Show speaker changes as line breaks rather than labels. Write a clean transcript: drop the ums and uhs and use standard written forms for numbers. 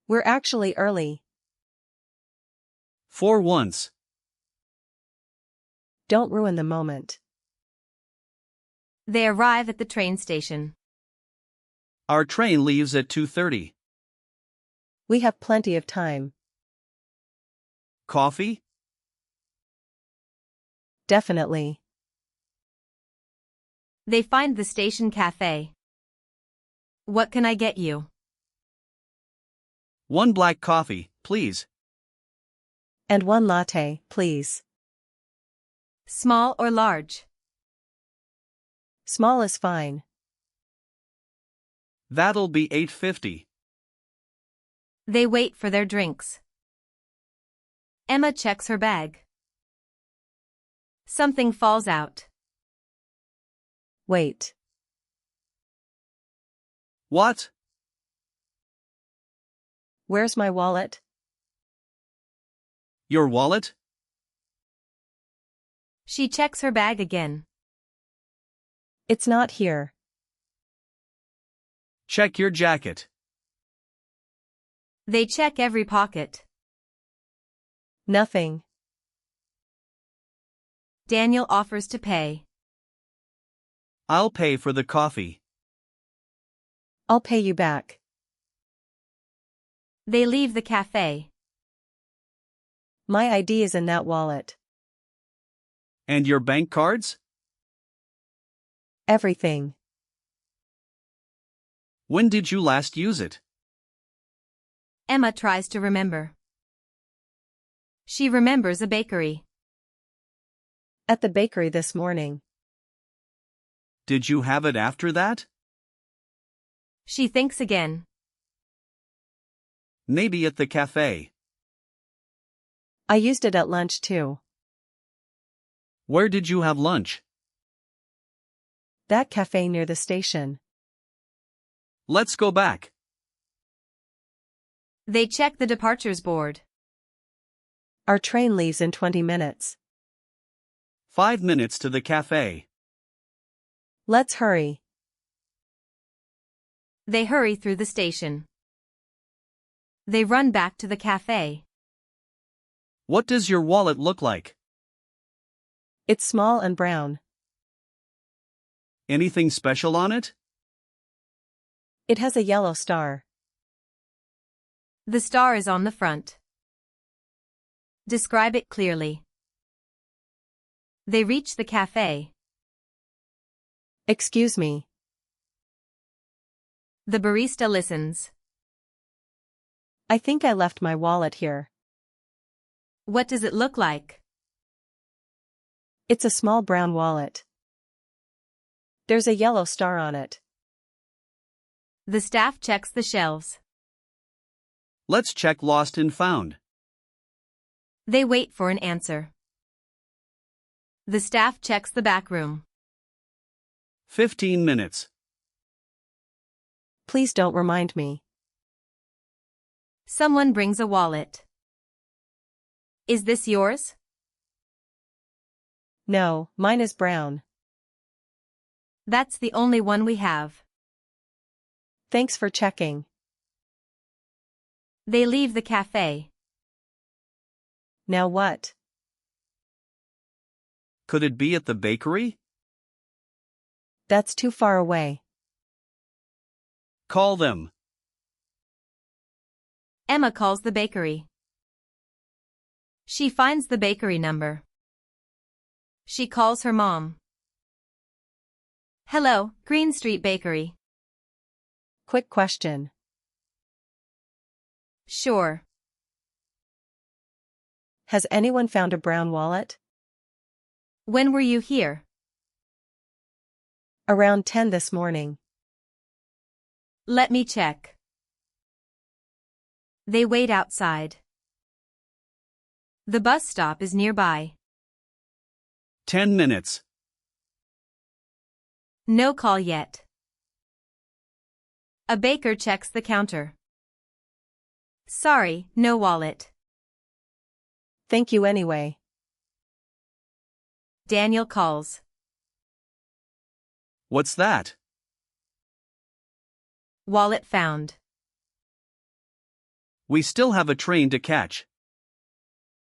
We're actually early.
For once.
Don't ruin the moment.
They arrive at the train station.
Our train leaves at 2:30.
We have plenty of time.
Coffee?
Definitely.
They find the station cafe. What can I get you?
1 black coffee, please.
And 1 latte, please.
Small or large?
Small is fine.
That'll be $8.50.
They wait for their drinks. Emma checks her bag. Something falls out.
Wait.
What?
Where's my wallet?
Your wallet?
She checks her bag again.
It's not here.
Check your jacket.
They check every pocket.
Nothing.
Daniel offers to pay.
I'll pay for the coffee.
I'll pay you back.
They leave the cafe.
My ID is in that wallet.
And your bank cards?
Everything.
When did you last use it?
Emma tries to remember. She remembers a bakery.
At the bakery this morning.
Did you have it after that?
She thinks again.
Maybe at the cafe.
I used it at lunch too.
Where did you have lunch?
That cafe near the station.
Let's go back.
They check the departures board.
Our train leaves in 20 minutes.
5 minutes to the cafe.
Let's hurry.
They hurry through the station. They run back to the cafe.
What does your wallet look like?
It's small and brown.
Anything special on it?
It has a yellow star.
The star is on the front. Describe it clearly. They reach the cafe.
Excuse me.
The barista listens.
I think I left my wallet here.
What does it look like?
It's a small brown wallet. There's a yellow star on it.
The staff checks the shelves.
Let's check lost and found.
They wait for an answer. The staff checks the back room.
15 minutes.
Please don't remind me.
Someone brings a wallet. Is this yours?
No, mine is brown.
That's the only one we have.
Thanks for checking.
They leave the cafe.
Now what?
Could it be at the bakery?
That's too far away.
Call them.
Emma calls the bakery. She finds the bakery number. She calls her mom. Hello, Green Street Bakery.
Quick question.
Sure.
Has anyone found a brown wallet?
When were you here?
Around 10 this morning.
Let me check. They wait outside. The bus stop is nearby.
10 minutes.
No call yet. A baker checks the counter. Sorry, no wallet.
Thank you anyway.
Daniel calls.
What's that?
Wallet found.
We still have a train to catch.